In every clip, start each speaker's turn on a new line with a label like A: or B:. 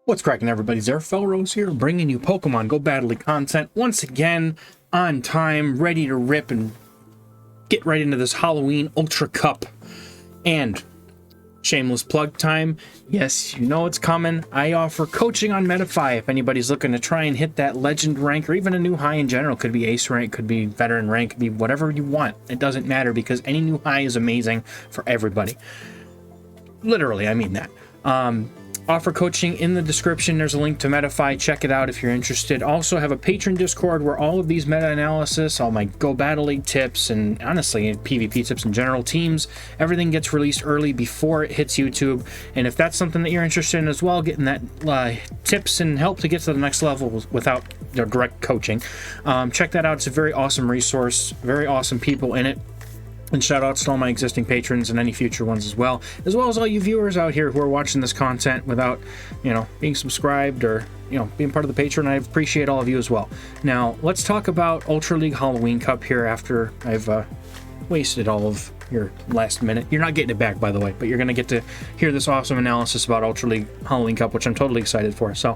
A: What's cracking, everybody? Felrose here, bringing you Pokemon Go Battle content once again, on time, ready to rip and get right into this Halloween Ultra Cup. And shameless plug time. Yes, you know it's coming. I offer coaching on Metafy if anybody's looking to try and hit that legend rank or even a new high in general. Could be ace rank, could be veteran rank, could be whatever you want. It doesn't matter because any new high is amazing for everybody. Literally, I mean that. Offer coaching in the description. There's a link to Metafy. Check it out if you're interested. Also have a patron Discord where all of these meta-analysis, all my Go Battle League tips, and honestly PvP tips in general, teams, everything gets released early before it hits YouTube. And if that's something that you're interested in as well, getting that tips and help to get to the next level without direct coaching, check that out. It's a very awesome resource, very awesome people in it. And shout outs to all my existing patrons and any future ones as well as all you viewers out here who are watching this content without, being subscribed or, being part of the Patreon. I appreciate all of you as well. Now, let's talk about Ultra League Halloween Cup here after I've wasted all of your last minute. You're not getting it back, by the way, but you're going to get to hear this awesome analysis about Ultra League Halloween Cup, which I'm totally excited for. So,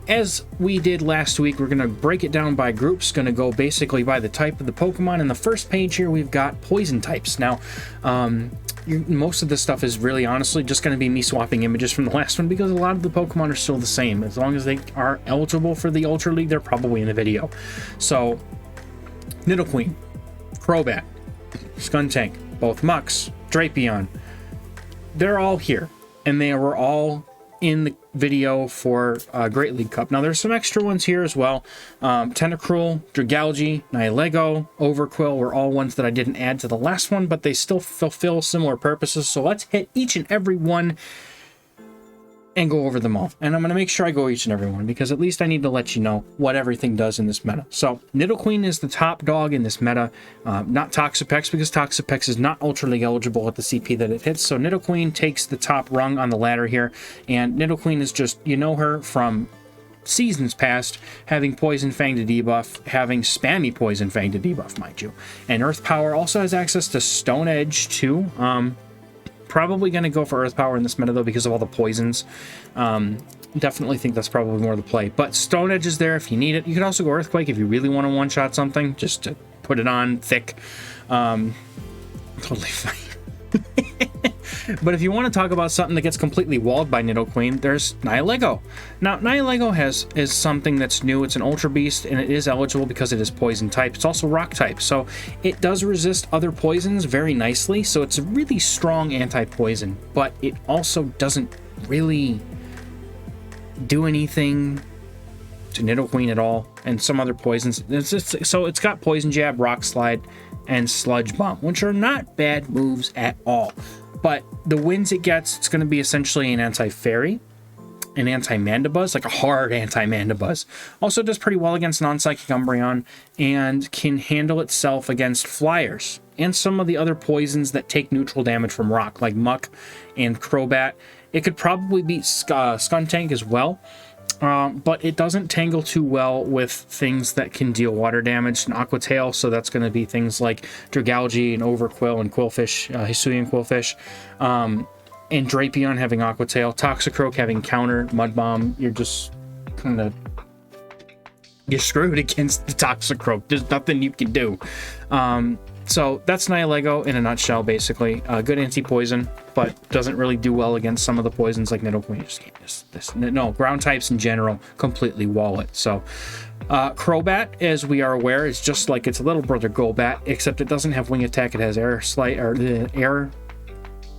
A: as we did last week, we're going to break it down by groups, going to go basically by the type of the Pokemon. And the first page here, we've got poison types. Now, most of this stuff is really honestly just going to be me swapping images from the last one because a lot of the Pokemon are still the same. As long as they are eligible for the Ultra League, they're probably in the video. So, Nidoqueen, Crobat, Skuntank, both Mucks, Drapion, they're all here, and they were all in the video for Great League Cup. Now, there's some extra ones here as well. Tentacruel, Dragalge, Nihilego, Overquill were all ones that I didn't add to the last one, but they still fulfill similar purposes, so let's hit each and every one and go over them all. And I'm going to make sure I go each and every one because at least I need to let you know what everything does in this meta. So Nidoqueen is the top dog in this meta, not Toxapex, because Toxapex is not Ultra League eligible at the CP that it hits. So Nidoqueen takes the top rung on the ladder here, and Nidoqueen is just, you know her from seasons past, having Poison Fang to debuff, having spammy Poison Fang to debuff, mind you. And Earth Power also has access to Stone Edge too. Probably going to go for Earth Power in this meta, though, because of all the poisons. Definitely think that's probably more the play. But Stone Edge is there if you need it. You could also go Earthquake if you really want to one-shot something, just to put it on thick. Totally fine. But if you want to talk about something that gets completely walled by Nidoqueen, there's Nihilego. Now, Nihilego is something that's new. It's an Ultra Beast, and it is eligible because it is Poison type. It's also Rock type, so it does resist other poisons very nicely, so it's a really strong anti-poison, but it also doesn't really do anything to Nidoqueen at all, and some other poisons. So it's got Poison Jab, Rock Slide, and Sludge Bomb, which are not bad moves at all. But the wins it gets, it's going to be essentially an anti-fairy, an anti-mandibuzz, like a hard anti-mandibuzz. Also does pretty well against non-psychic Umbreon, and can handle itself against flyers and some of the other poisons that take neutral damage from rock, like Muck and Crobat. It could probably beat Skuntank as well. But it doesn't tangle too well with things that can deal water damage and Aqua Tail, so that's going to be things like Dragalge and Overquill and Quillfish, Hisuian Quillfish, and Drapion having Aqua Tail, Toxicroak having Counter, Mud Bomb. You're just kind of... you're screwed against the Toxicroak. There's nothing you can do. So that's Nihilego in a nutshell, basically. Good anti-poison, but doesn't really do well against some of the poisons like Nidoqueen. You just can't. No, ground types in general completely wall it. So Crobat, as we are aware, is just like its little brother Golbat, except it doesn't have wing attack. It has air slide, or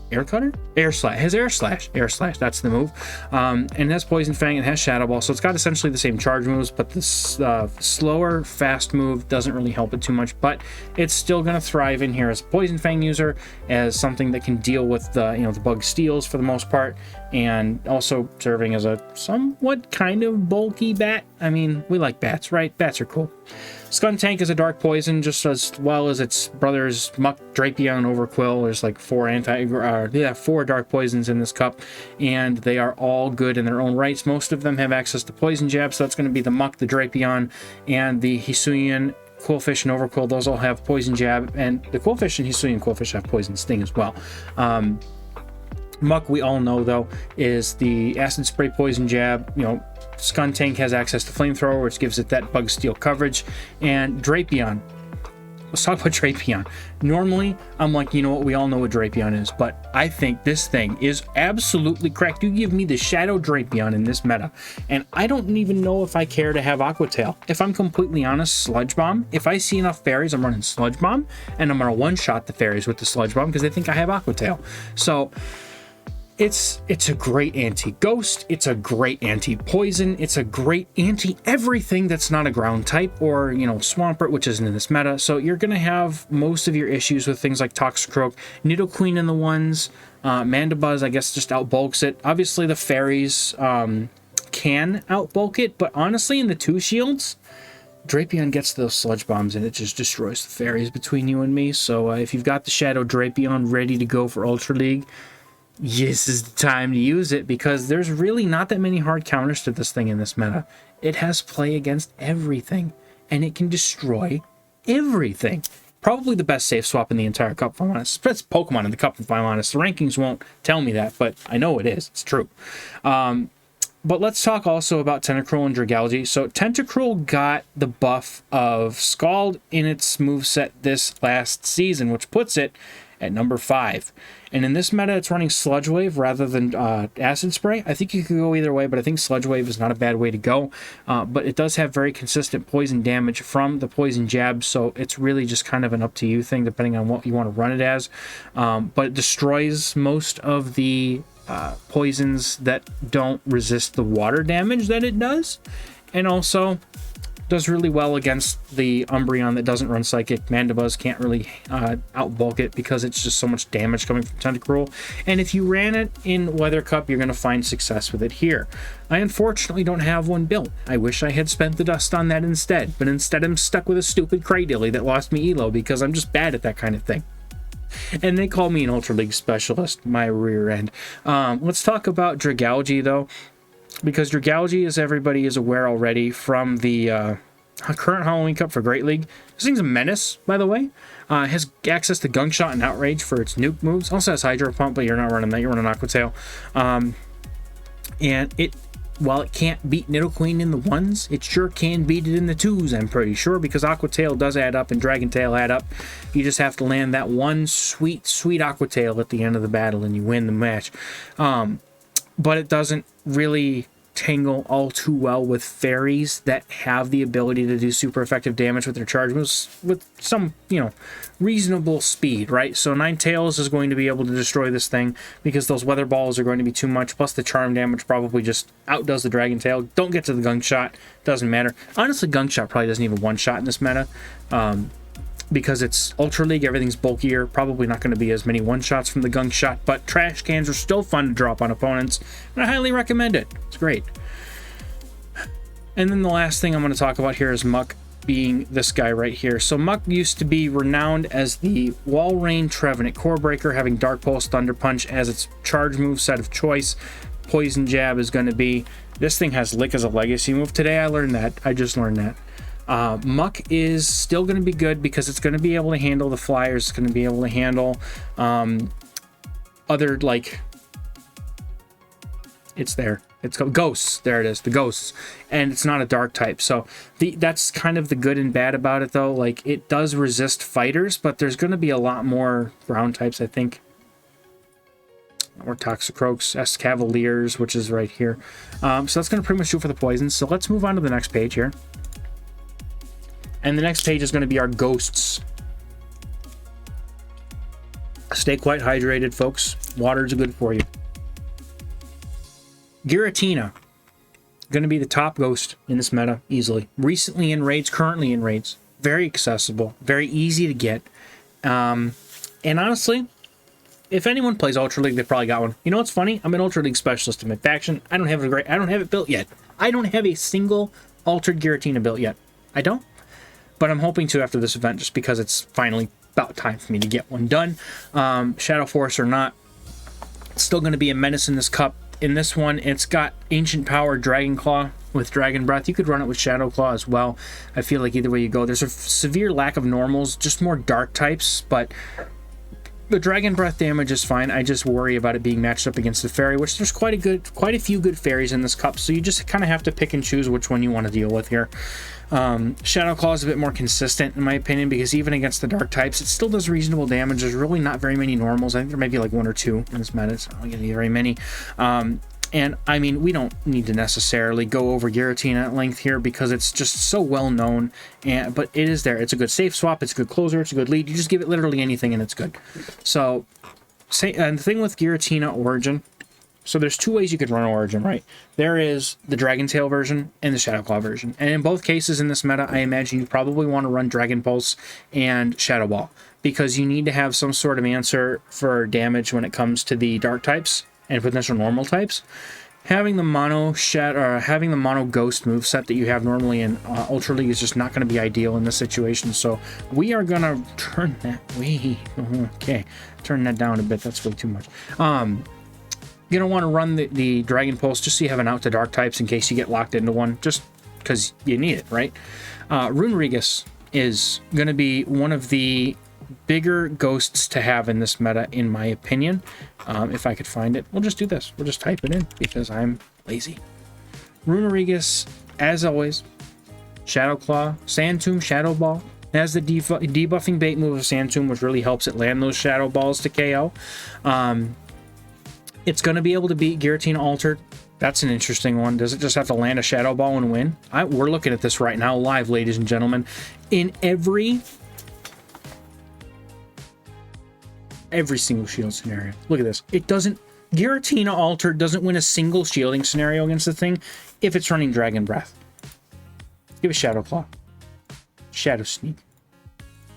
A: air cutter? Air slash. It has air slash. Air slash. That's the move. And it has Poison Fang and has Shadow Ball. So it's got essentially the same charge moves, but this slower, fast move doesn't really help it too much. But it's still going to thrive in here as a Poison Fang user, as something that can deal with the bug steals for the most part, and also serving as a somewhat kind of bulky bat. I mean, we like bats, right? Bats are cool. Skuntank is a dark poison, just as well as its brothers Muck, Drapion, Overquill. There's like four dark poisons in this cup, and they are all good in their own rights. Most of them have access to Poison Jab, so that's going to be the Muck, the Drapion, and the Hisuian Quillfish and Overquill. Those all have Poison Jab, and the Quillfish and Hisuian Quillfish have Poison Sting as well. Muck, we all know, though, is the Acid Spray Poison Jab. You know, Skuntank has access to Flamethrower, which gives it that Bug Steel coverage. And Drapion. Let's talk about Drapion. Normally, I'm like, you know what, we all know what Drapion is, but I think this thing is absolutely correct. You give me the Shadow Drapion in this meta, and I don't even know if I care to have Aqua Tail. If I'm completely honest, Sludge Bomb. If I see enough fairies, I'm running Sludge Bomb, and I'm going to one-shot the fairies with the Sludge Bomb because they think I have Aqua Tail. So it's a great anti-ghost, it's a great anti-poison, it's a great anti-everything that's not a ground type, or, you know, Swampert, which isn't in this meta. So you're going to have most of your issues with things like Toxicroak, Nidoqueen in the ones, Mandibuzz, I guess, just outbulks it. Obviously, the fairies can outbulk it, but honestly, in the 2 shields, Drapion gets those Sludge Bombs and it just destroys the fairies between you and me. So if you've got the Shadow Drapion ready to go for Ultra League, this is the time to use it, because there's really not that many hard counters to this thing in this meta. It has play against everything, and it can destroy everything. Probably the best safe swap in the entire cup, if I'm honest. Best Pokemon in the cup, if I'm honest. The rankings won't tell me that, but I know it is. It's true. But let's talk also about Tentacruel and Dragalge. So Tentacruel got the buff of Scald in its moveset this last season, which puts it at number 5. And in this meta, it's running Sludge Wave rather than Acid Spray. I think you could go either way, but I think Sludge Wave is not a bad way to go. But it does have very consistent poison damage from the Poison Jab, so it's really just kind of an up-to-you thing, depending on what you want to run it as. But it destroys most of the poisons that don't resist the water damage that it does. And also does really well against the Umbreon that doesn't run Psychic. Mandibuzz can't really outbulk it because it's just so much damage coming from Tentacruel. And if you ran it in Weather Cup, you're going to find success with it here. I unfortunately don't have one built. I wish I had spent the dust on that instead, but instead I'm stuck with a stupid Cradilly that lost me Elo because I'm just bad at that kind of thing. And they call me an Ultra League specialist, my rear end. Let's talk about Dragalge, though, because Dragalge, as everybody is aware already from the current Halloween Cup for Great League, this thing's a menace, by the way. Has access to Gunk Shot and Outrage for its nuke moves. Also has Hydro Pump, but you're not running that. You're running Aqua Tail. And it, while it can't beat Nidoqueen in the 1s, it sure can beat it in the 2s, I'm pretty sure, because Aqua Tail does add up and Dragon Tail add up. You just have to land that one sweet, sweet Aqua Tail at the end of the battle and you win the match. But it doesn't really tangle all too well with fairies that have the ability to do super effective damage with their charge moves with some, you know, reasonable speed, right? So Ninetales is going to be able to destroy this thing because those weather balls are going to be too much, plus the charm damage probably just outdoes the Dragon Tail. Don't get to the Gunk Shot, doesn't matter. Honestly, Gunk Shot probably doesn't even one-shot in this meta. Because it's Ultra League, everything's bulkier, probably not going to be as many one-shots from the Gunk Shot, but trash cans are still fun to drop on opponents, and I highly recommend it. It's great. And then the last thing I'm going to talk about here is Muck, being this guy right here. So Muck used to be renowned as the Walrein Trevenant Core Breaker, having Dark Pulse, Thunder Punch as its charge move set of choice. Poison Jab is going to be... This thing has Lick as a legacy move. Today I learned that. I just learned that. Muck is still going to be good because it's going to be able to handle the flyers. It's going to be able to handle other, like, it's there. It's called Ghosts. There it is, the Ghosts. And it's not a dark type. So that's kind of the good and bad about it, though. Like, it does resist fighters, but there's going to be a lot more ground types, I think. Or Toxicroaks, Escavaliers, which is right here. So that's going to pretty much do it for the poisons. So let's move on to the next page here. And the next page is going to be our Ghosts. Stay quite hydrated, folks. Water's good for you. Giratina. Going to be the top Ghost in this meta, easily. Recently in raids, currently in raids. Very accessible. Very easy to get. And honestly, if anyone plays Ultra League, they probably got one. You know what's funny? I'm an Ultra League specialist in my faction. I don't have it built yet. I don't have a single Altered Giratina built yet. I don't. But I'm hoping to after this event, just because it's finally about time for me to get one done. Shadow Force or not, it's still going to be a menace in this cup. In this one, it's got Ancient Power, Dragon Claw with Dragon Breath. You could run it with Shadow Claw as well. I feel like either way you go. There's a severe lack of normals, just more dark types, but The Dragon Breath damage is fine. I just worry about it being matched up against the fairy, which there's quite a few good fairies in this cup, so you just kind of have to pick and choose which one you want to deal with here. Shadow Claw is a bit more consistent in my opinion, because even against the dark types, it still does reasonable damage. There's really not very many normals. I think there might be like 1 or 2 in this meta. It's not going to be very many. And I mean, we don't need to necessarily go over Giratina at length here because it's just so well known. But it is there. It's a good safe swap. It's a good closer. It's a good lead. You just give it literally anything and it's good. So, and the thing with Giratina Origin, so there's 2 ways you could run Origin, right? There is the Dragon Tail version and the Shadow Claw version. And in both cases in this meta, I imagine you probably want to run Dragon Pulse and Shadow Ball, because you need to have some sort of answer for damage when it comes to the dark types and potential normal types. Having the mono ghost moveset that you have normally in Ultra League is just not going to be ideal in this situation. So we are going to turn that way. Okay, turn that down a bit. That's way too much. You're going to want to run the Dragon Pulse just so you have an out to dark types in case you get locked into one, just because you need it, right? Runerigus is going to be one of the bigger ghosts to have in this meta, in my opinion. If I could find it, we'll just do this. We'll just type it in because I'm lazy. Runerigus, as always, Shadow Claw, Sand Tomb, Shadow Ball. It has the debuffing bait move of Sand Tomb, which really helps it land those Shadow Balls to KO. It's going to be able to beat Giratina Altered. That's an interesting one. Does it just have to land a Shadow Ball and win? We're looking at this right now live, ladies and gentlemen. In every single shield scenario. Look at this. Giratina Altered doesn't win a single shielding scenario against the thing if it's running Dragon Breath. Give a Shadow Claw. Shadow Sneak.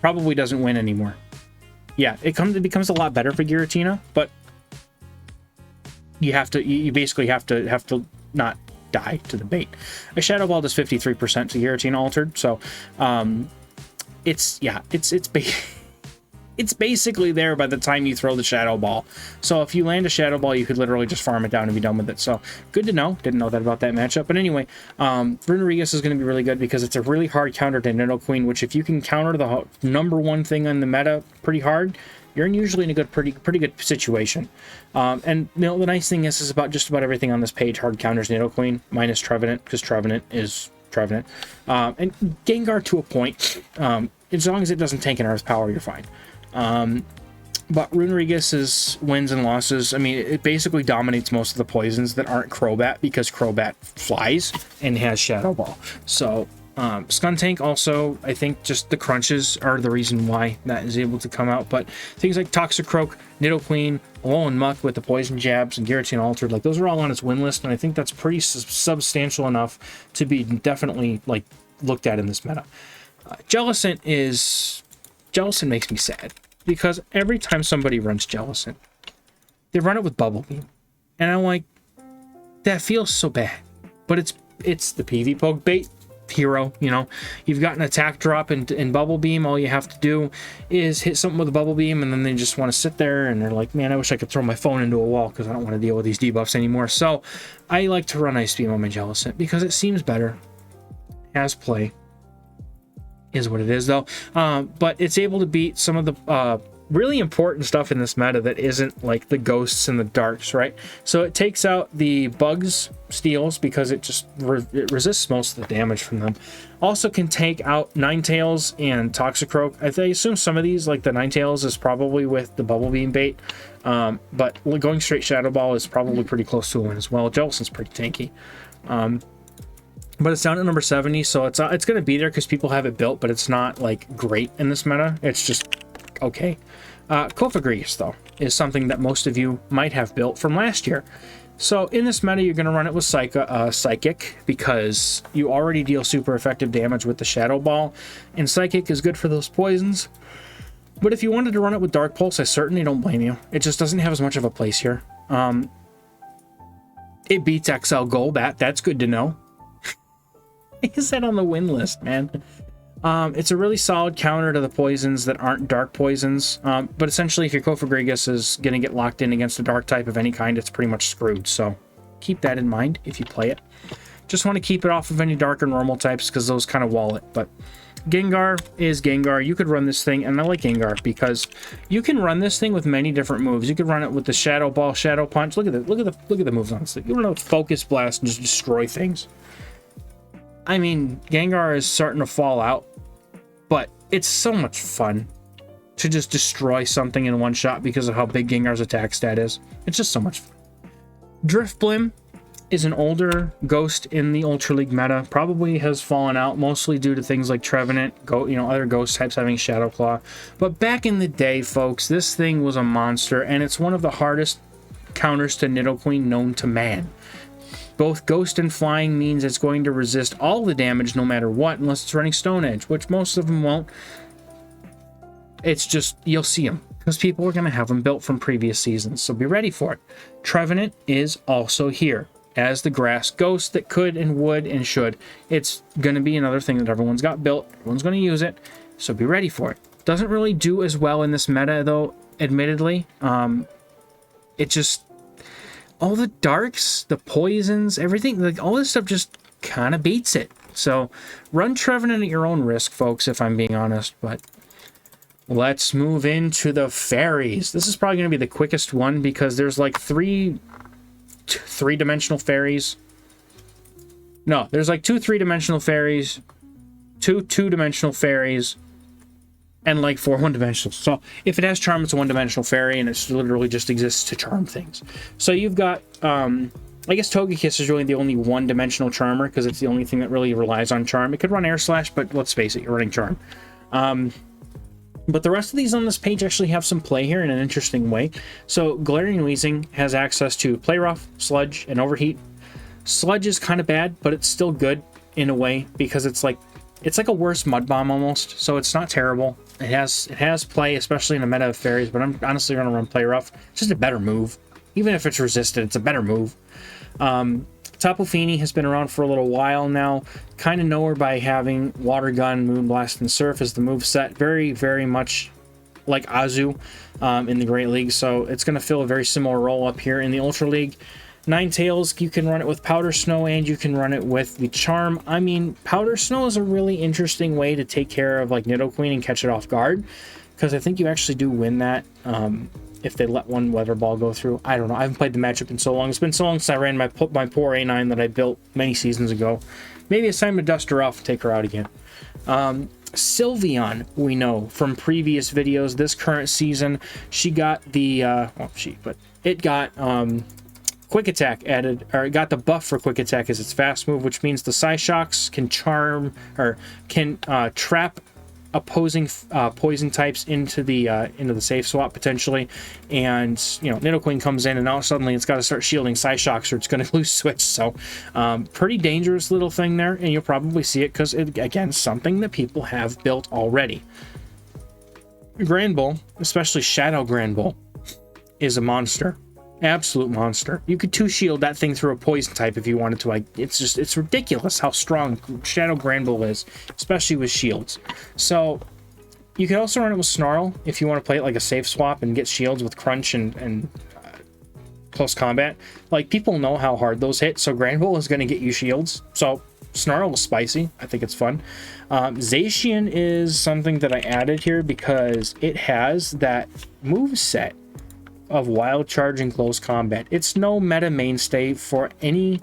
A: Probably doesn't win anymore. Yeah, it becomes a lot better for Giratina, but you basically have to not die to the bait. A Shadow Ball does 53% to Giratina Altered, so it's basically there by the time you throw the Shadow Ball. So if you land a Shadow Ball, you could literally just farm it down and be done with it. So good to know. Didn't know that about that matchup. But anyway, Runerigus is going to be really good because it's a really hard counter to Nidoqueen, which if you can counter the #1 thing on the meta pretty hard, you're usually in a pretty good situation. And the nice thing is about just about everything on this page hard counters Nidoqueen, minus Trevenant, because Trevenant is Trevenant. And Gengar to a point. As long as it doesn't tank an Earth Power, you're fine. But Runerigus' wins and losses, I mean, it basically dominates most of the poisons that aren't Crobat, because Crobat flies and has Shadow Ball. So Skuntank also, I think just the crunches are the reason why that is able to come out. But things like Toxicroak, Nidoqueen, Alolan Muck with the poison jabs, and Giratina Altered, like those are all on its win list, and I think that's pretty substantial enough to be definitely like looked at in this meta. Jellicent makes me sad, because every time somebody runs Jellicent, they run it with Bubble Beam, and I'm like, that feels so bad. But it's the PV poke bait hero, you know. You've got an attack drop in Bubble Beam. All you have to do is hit something with a Bubble Beam, and then they just want to sit there and they're like, man, I wish I could throw my phone into a wall because I don't want to deal with these debuffs anymore. So I like to run Ice Beam on my Jellicent because it seems better as play. Is what it is, though. But it's able to beat some of the really important stuff in this meta that isn't like the ghosts and the darks, right? So it takes out the bugs, steals, because it just it resists most of the damage from them. Also can take out Ninetales and Toxicroak. I assume some of these, like the Ninetales, is probably with the Bubble Beam bait. But going straight Shadow Ball is probably pretty close to a win as well. Jellicent's pretty tanky. But it's down at number 70, so it's going to be there because people have it built, but it's not like great in this meta. It's just okay. Cofagrigus, though, is something that most of you might have built from last year. So in this meta, you're going to run it with Psychic, because you already deal super effective damage with the Shadow Ball, and Psychic is good for those poisons. But if you wanted to run it with Dark Pulse, I certainly don't blame you. It just doesn't have as much of a place here. It beats XL Golbat. That's good to know. Is that on the win list, man? It's a really solid counter to the poisons that aren't dark poisons. But essentially, if your Cofagrigus is going to get locked in against a dark type of any kind, it's pretty much screwed. So keep that in mind if you play it. Just want to keep it off of any dark or normal types because those kind of wall it. But Gengar is Gengar. You could run this thing, and I like Gengar because you can run this thing with many different moves. You could run it with the Shadow Ball, Shadow Punch. Look at the moves on this thing. You can run it with Focus Blast and just destroy things. I mean, Gengar is starting to fall out, but it's so much fun to just destroy something in one shot because of how big Gengar's attack stat is. It's just so much fun. Drifblim is an older ghost in the Ultra League meta. Probably has fallen out mostly due to things like Trevenant, other ghost types having Shadow Claw. But back in the day, folks, this thing was a monster, and it's one of the hardest counters to Nidoqueen known to man. Both Ghost and Flying means it's going to resist all the damage no matter what, unless it's running Stone Edge, which most of them won't. It's just, you'll see them, because people are going to have them built from previous seasons, so be ready for it. Trevenant is also here as the grass ghost that could and would and should. It's going to be another thing that everyone's got built. Everyone's going to use it, so be ready for it. Doesn't really do as well in this meta, though, admittedly. It just... all the darks, the poisons, everything, like all this stuff just kind of beats it. So run Trevenant at your own risk, folks, if I'm being honest. But let's move into the fairies. This is probably going to be the quickest one because there's like three-dimensional fairies. No, there's like two three-dimensional fairies, two two-dimensional fairies, and like 4 one-dimensionals. So if it has charm, it's a one-dimensional fairy, and it literally just exists to charm things. So you've got, I guess Togekiss is really the only one-dimensional charmer, because it's the only thing that really relies on charm. It could run Air Slash, but let's face it, you're running charm. But the rest of these on this page actually have some play here in an interesting way. So Galarian Weezing has access to Play Rough, Sludge, and Overheat. Sludge is kind of bad, but it's still good in a way, because it's like a worse Mud Bomb almost, so it's not terrible. It has play, especially in a meta of fairies, but I'm honestly going to run Play Rough. It's just a better move. Even if it's resisted, it's a better move. Tapu Fini has been around for a little while now. Kind of know her by having Water Gun, Moonblast, and Surf as the moveset. Very, very much like Azu in the Great League, so it's going to fill a very similar role up here in the Ultra League. Ninetales, you can run it with Powder Snow, and you can run it with the Charm. I mean, Powder Snow is a really interesting way to take care of like Nidoqueen and catch it off guard, because I think you actually do win that if they let one Weather Ball go through. I don't know. I haven't played the matchup in so long. It's been so long since I ran my poor A9 that I built many seasons ago. Maybe it's time to dust her off and take her out again. Sylveon, we know from previous videos, this current season, she got the, it got Quick Attack added, or it got the buff for Quick Attack as its fast move, which means the Psyshocks can charm, or can trap opposing poison types into the safe swap potentially, and Nidoqueen comes in, and now suddenly it's got to start shielding Psyshocks or it's going to lose switch. So pretty dangerous little thing there, and you'll probably see it because again, something that people have built already. Granbull, especially Shadow Granbull, is a monster. Absolute monster. You could 2-shield that thing through a poison type if you wanted to. It's ridiculous how strong Shadow Granbull is, especially with shields. So you could also run it with Snarl if you want to play it like a safe swap and get shields with Crunch and close combat. Like, people know how hard those hit, so Granbull is going to get you shields. So Snarl is spicy. I think it's fun. Zacian is something that I added here because it has that move set of Wild Charge and Close Combat. It's no meta mainstay for any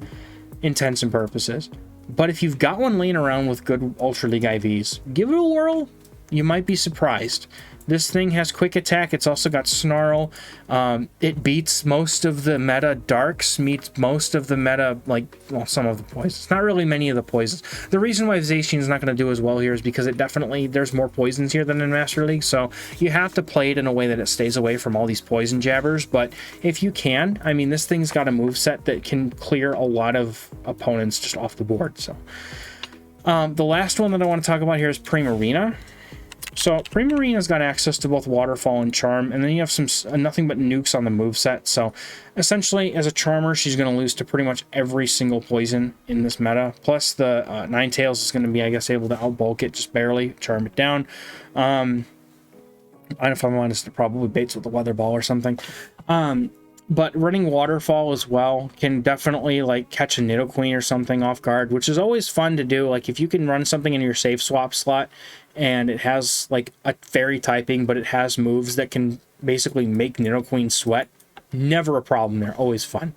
A: intents and purposes, but if you've got one laying around with good Ultra League IVs, give it a whirl. You might be surprised. This thing has Quick Attack. It's also got Snarl. It beats most of the meta Darks, meets most of the meta, some of the poisons. Not really many of the poisons. The reason why Zacian is not going to do as well here is because there's more poisons here than in Master League, so you have to play it in a way that it stays away from all these poison jabbers, but if you can, I mean, this thing's got a moveset that can clear a lot of opponents just off the board. So the last one that I want to talk about here is Primarina. So Primarina's got access to both Waterfall and Charm, and then you have some nothing but nukes on the moveset. So essentially, as a Charmer, she's going to lose to pretty much every single poison in this meta. Plus the Ninetales is going to be, I guess, able to outbulk it just barely, charm it down. I don't know if I'm honest, it probably baits with the Weather Ball or something. But running Waterfall as well can definitely like catch a Nidoqueen or something off guard, which is always fun to do. Like if you can run something in your safe swap slot and it has like a fairy typing, but it has moves that can basically make Nidoqueen sweat, never a problem there. Always fun.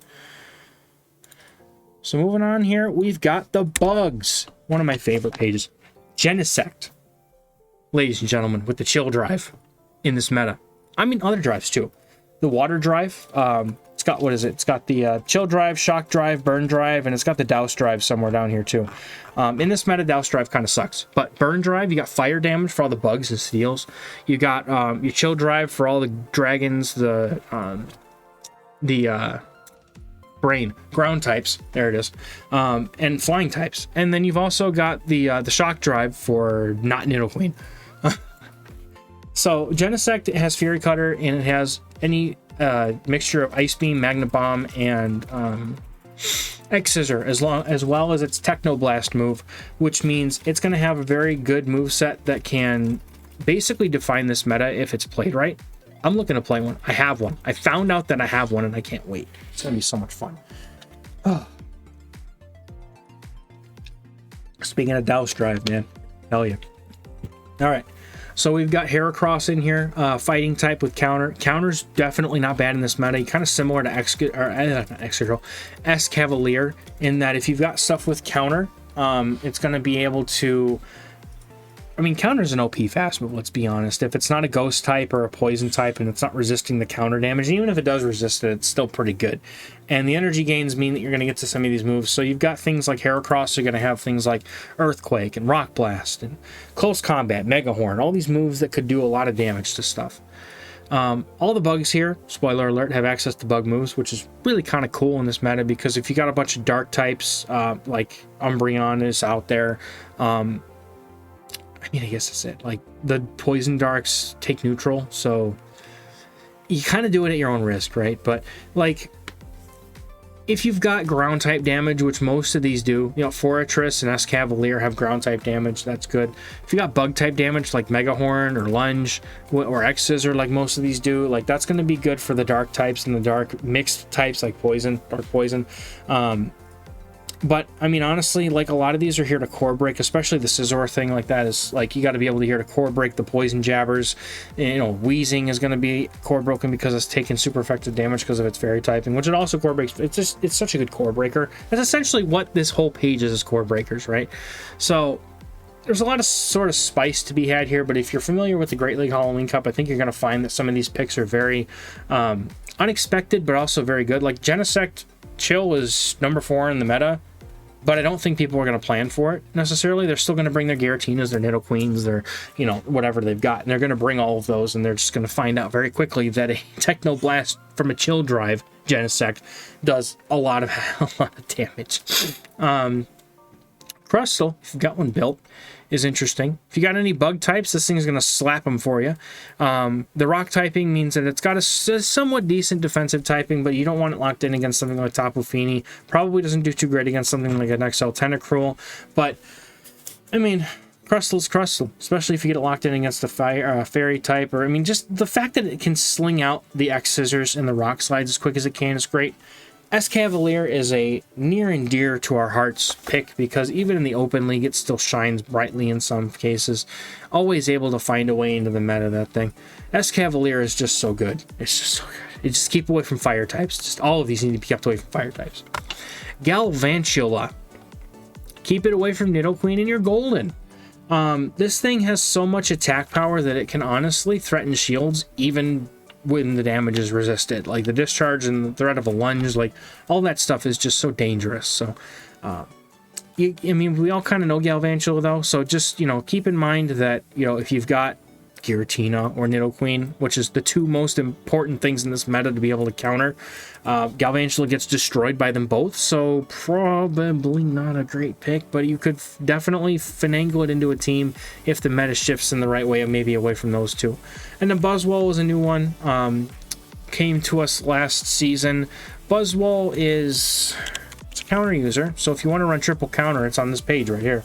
A: So moving on here, we've got the bugs. One of my favorite pages. Genesect. Ladies and gentlemen, with the chill drive in this meta. I mean, other drives too. The water drive, it's got, what is it? It's got the chill drive, shock drive, burn drive, and it's got the douse drive somewhere down here too. In this meta, douse drive kind of sucks. But burn drive, you got fire damage for all the bugs and steals. You got your chill drive for all the dragons, the brain, ground types, there it is, and flying types. And then you've also got the shock drive for not Nidoqueen. So Genesect has Fury Cutter, and it has any mixture of Ice Beam, Magna Bomb, and X Scissor, as well as its Techno Blast move, which means it's going to have a very good move set that can basically define this meta if it's played right. I'm looking to play one. I have one. I found out that I have one, and I can't wait. It's going to be so much fun. Oh. Speaking of Douse Drive, man. Hell yeah. All right. So we've got Heracross in here, fighting type with counter. Counter's definitely not bad in this meta. Kind of similar to Escavalier in that if you've got stuff with counter, it's going to be able to... I mean, counter's an OP fast move, let's be honest. If it's not a ghost type or a poison type and it's not resisting the counter damage, and even if it does resist it, it's still pretty good. And the energy gains mean that you're going to get to some of these moves. So you've got things like Heracross, you're going to have things like Earthquake and Rock Blast and Close Combat, Mega Horn, all these moves that could do a lot of damage to stuff. All the bugs here, spoiler alert, have access to bug moves, which is really kind of cool in this meta because if you got a bunch of dark types, like Umbreon is out there, I mean, I guess that's it. Like, the Poison Darks take neutral, so you kind of do it at your own risk, right? But, like, if you've got ground-type damage, which most of these do, you know, Forretress and Escavalier have ground-type damage, that's good. If you got bug-type damage, like Mega Horn or Lunge or X-Scissor, like most of these do, like, that's going to be good for the dark types and the dark mixed types, like Poison, Dark Poison. But, I mean, honestly, like, a lot of these are here to core break, especially the Scizor thing like that is, like, you got to be able to here to core break the Poison Jabbers. And, you know, Wheezing is going to be core broken because it's taking super effective damage because of its fairy typing, which it also core breaks. It's such a good core breaker. That's essentially what this whole page is core breakers, right? So, there's a lot of sort of spice to be had here, but if you're familiar with the Great League Halloween Cup, I think you're going to find that some of these picks are very unexpected, but also very good. Like, Genesect Chill is number 4 in the meta. But I don't think people are going to plan for it necessarily. They're still going to bring their Giratinas, their Nidoqueens, their, you know, whatever they've got. And they're going to bring all of those, and they're just going to find out very quickly that a Techno Blast from a Chill Drive Genesect does a lot of damage. Crustle, if you've got one built, is interesting. If you got any bug types, this thing is going to slap them for you. The rock typing means that it's got a somewhat decent defensive typing, but you don't want it locked in against something like Tapu Fini. Probably doesn't do too great against something like an XL Tentacruel, but I mean, Crustle's Crustle, especially if you get it locked in against a fairy type, or I mean, just the fact that it can sling out the X Scissors and the rock slides as quick as it can is great. Escavalier is a near and dear to our hearts pick because even in the open league, it still shines brightly in some cases. Always able to find a way into the meta, that thing. Escavalier is just so good. It's just so good. It just keep away from fire types. Just all of these need to be kept away from fire types. Galvantula. Keep it away from Nidoqueen and you're golden. This thing has so much attack power that it can honestly threaten shields even when the damage is resisted. Like the discharge and the threat of a lunge, like all that stuff is just so dangerous. So I mean, we all kind of know Galvantula though, so just, you know, keep in mind that, you know, if you've got Giratina or Nidoqueen, which is the two most important things in this meta to be able to counter, Galvantula gets destroyed by them both, so probably not a great pick, but you could definitely finagle it into a team if the meta shifts in the right way, and maybe away from those two. And then Buzzwole is a new one, came to us last season. Buzzwole is a counter user, so if you want to run triple counter, it's on this page right here.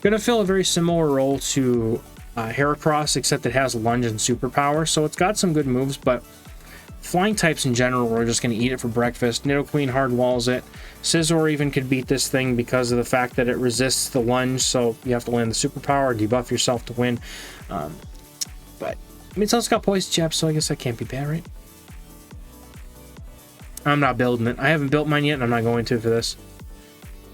A: Gonna fill a very similar role to Heracross, except it has lunge and superpower, so it's got some good moves, but Flying types in general, we're just going to eat it for breakfast. Nidoqueen hard walls it. Scizor even could beat this thing because of the fact that it resists the lunge, so you have to land the superpower, debuff yourself to win. But, I mean, it's also got Poison Jab, so I guess that can't be bad, right? I'm not building it. I haven't built mine yet, and I'm not going to for this.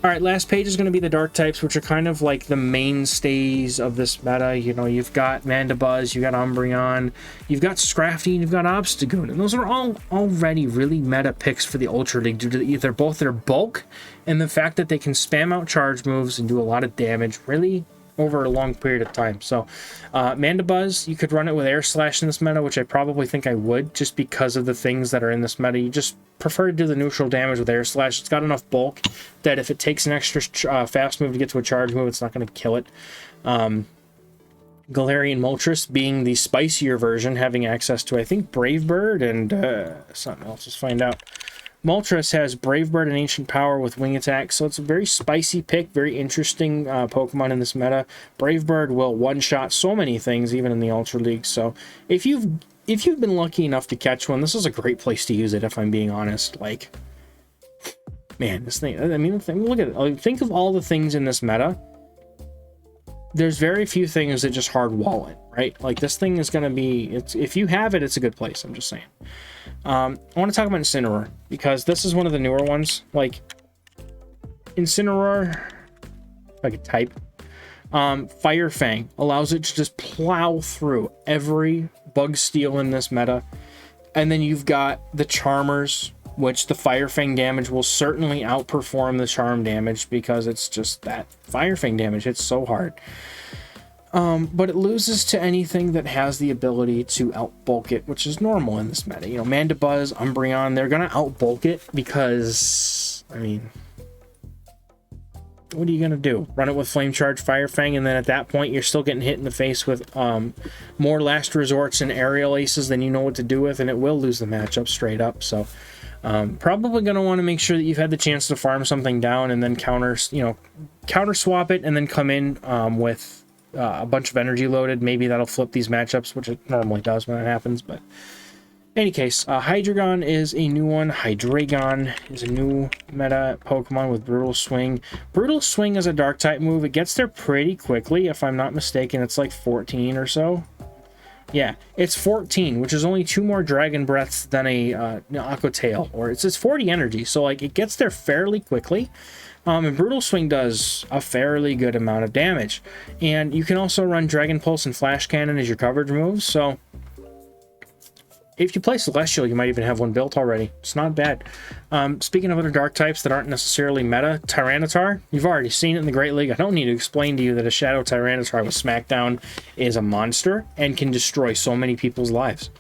A: Alright, last page is going to be the dark types, which are kind of like the mainstays of this meta. You know, you've got Mandibuzz, you've got Umbreon, you've got Scrafty, and you've got Obstagoon. And those are all already really meta picks for the Ultra League due to either both their bulk and the fact that they can spam out charge moves and do a lot of damage really over a long period of time. So, Mandibuzz, you could run it with Air Slash in this meta, which I probably think I would, just because of the things that are in this meta. You just prefer to do the neutral damage with Air Slash. It's got enough bulk that if it takes an extra fast move to get to a charge move, it's not going to kill it. Galarian Moltres being the spicier version, having access to, I think, Brave Bird and something else. Let's find out. Moltres has Brave Bird and Ancient Power with Wing Attack, so it's a very spicy pick, very interesting Pokemon in this meta. Brave Bird will one-shot so many things, even in the Ultra League, so if you've been lucky enough to catch one, this is a great place to use it, if I'm being honest. Like, man, this thing, I mean, look at it. Think of all the things in this meta. There's very few things that just hard wall it, right? Like, this thing is going to be, if you have it, it's a good place, I'm just saying. I want to talk about Incineroar, because this is one of the newer ones. Like, Incineroar, if I could type, Fire Fang allows it to just plow through every bug steel in this meta. And then you've got the Charmers, which the Fire Fang damage will certainly outperform the Charm damage, because it's just that Fire Fang damage hits so hard. But it loses to anything that has the ability to outbulk it, which is normal in this meta. You know, Mandibuzz, Umbreon, they're going to outbulk it because, I mean, what are you going to do? Run it with Flame Charge, Fire Fang, and then at that point you're still getting hit in the face with more Last Resorts and Aerial Aces than you know what to do with, and it will lose the matchup straight up. So probably going to want to make sure that you've had the chance to farm something down and then counter swap it and then come in with a bunch of energy loaded. Maybe that'll flip these matchups, which it normally does when that happens. But in any case, Hydreigon is a new one. Hydreigon is a new meta Pokemon with Brutal Swing. Brutal Swing is a dark type move. It gets there pretty quickly, if I'm not mistaken. It's like 14 or so. Yeah, it's 14, which is only 2 more Dragon Breaths than a Aqua Tail, or it's 40 energy. So like it gets there fairly quickly. And Brutal Swing does a fairly good amount of damage. And you can also run Dragon Pulse and Flash Cannon as your coverage moves, so if you play Celestial, you might even have one built already. It's not bad. Speaking of other dark types that aren't necessarily meta, Tyranitar, you've already seen it in the Great League. I don't need to explain to you that a Shadow Tyranitar with Smackdown is a monster and can destroy so many people's lives.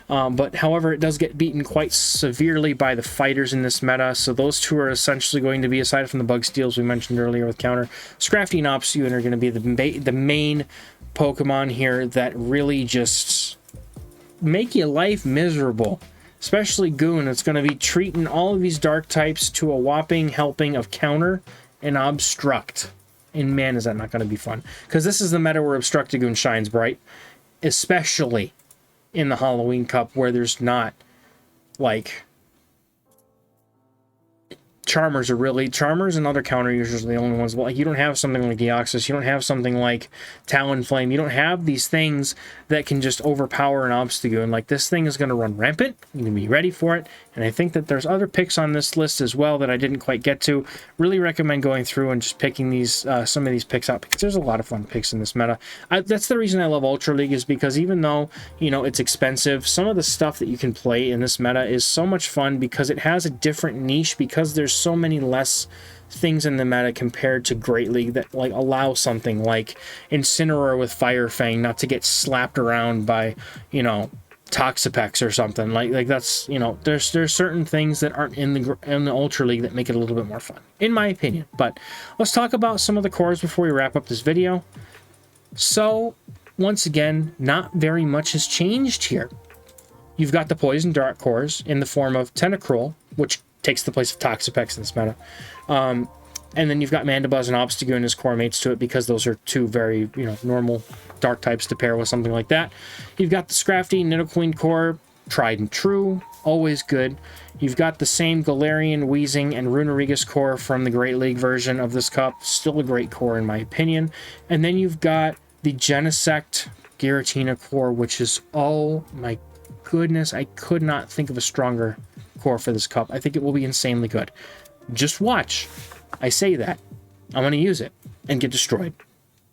A: But however, it does get beaten quite severely by the fighters in this meta, so those two are essentially going to be, aside from the bug steals we mentioned earlier with counter, Scrafty and Obstagoon are going to be the main Pokemon here that really just make your life miserable. Especially Goon, it's going to be treating all of these dark types to a whopping helping of counter and obstruct. And man, is that not going to be fun. Because this is the meta where Obstructagoon shines bright. Especially in the Halloween Cup, where there's not, like, Charmers and other counter users are the only ones. Like, you don't have something like Deoxys, you don't have something like Talonflame, you don't have these things that can just overpower an Obstagoon. Like, this thing is going to run rampant, you can be ready for it, and I think that there's other picks on this list as well that I didn't quite get to. Really recommend going through and just picking these some of these picks out, because there's a lot of fun picks in this meta. That's the reason I love Ultra League, is because even though, you know, it's expensive, some of the stuff that you can play in this meta is so much fun because it has a different niche, because there's so many less things in the meta compared to Great League that like allow something like Incineroar with Fire Fang not to get slapped around by, you know, Toxapex or something. Like that's, you know, there's certain things that aren't in the Ultra League that make it a little bit more fun, in my opinion. But let's talk about some of the cores before we wrap up this video. So once again, not very much has changed here. You've got the Poison Dart cores in the form of Tentacruel, which takes the place of Toxapex in this meta. And then you've got Mandibuzz and Obstagoon as core mates to it, because those are two very, you know, normal dark types to pair with something like that. You've got the Scrafty Nidoqueen core, tried and true. always good. You've got the same Galarian, Weezing, and Runerigus core from the Great League version of this cup. Still a great core in my opinion. And then you've got the Genesect Giratina core, which is, oh my goodness, I could not think of a stronger core for this cup. I think it will be insanely good. Just watch. I say that. I'm going to use it and get destroyed,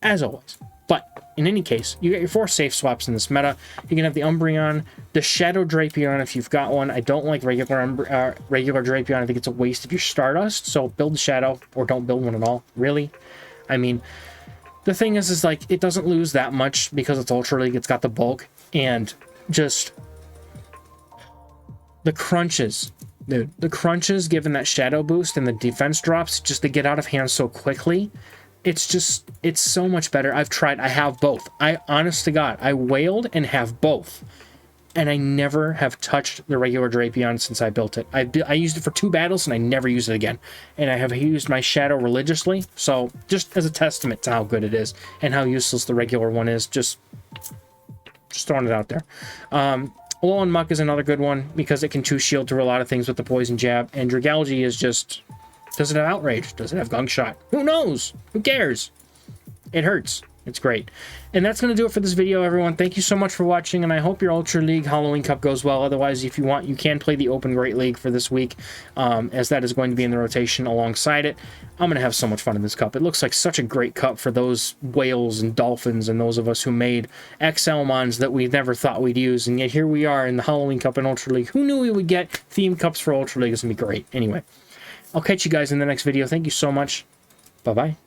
A: as always. But in any case, you get your 4 safe swaps in this meta. You can have the Umbreon, the Shadow Drapion if you've got one. I don't like regular Drapion. I think it's a waste of your Stardust. So build the Shadow or don't build one at all. Really? I mean, the thing is like, it doesn't lose that much because it's Ultra League. It's got the bulk and just the crunches. Dude, the crunches given that Shadow boost and the defense drops, just to get out of hand so quickly. It's so much better. I've tried. I have both. Honest to God, I wailed and have both. And I never have touched the regular Drapion since I built it. I used it for 2 battles and I never used it again. And I have used my Shadow religiously. So just as a testament to how good it is and how useless the regular one is, just throwing it out there. Alolan Muck is another good one because it can 2-shield through a lot of things with the Poison Jab. And Dragalge is just... Does it have Outrage? Does it have Gunk Shot? Who knows? Who cares? It hurts. It's great. And that's going to do it for this video, everyone. Thank you so much for watching, and I hope your Ultra League Halloween Cup goes well. Otherwise, if you want, you can play the Open Great League for this week, as that is going to be in the rotation alongside it. I'm going to have so much fun in this cup. It looks like such a great cup for those whales and dolphins and those of us who made XLmons that we never thought we'd use, and yet here we are in the Halloween Cup and Ultra League. Who knew we would get themed cups for Ultra League? It's going to be great. Anyway, I'll catch you guys in the next video. Thank you so much. Bye-bye.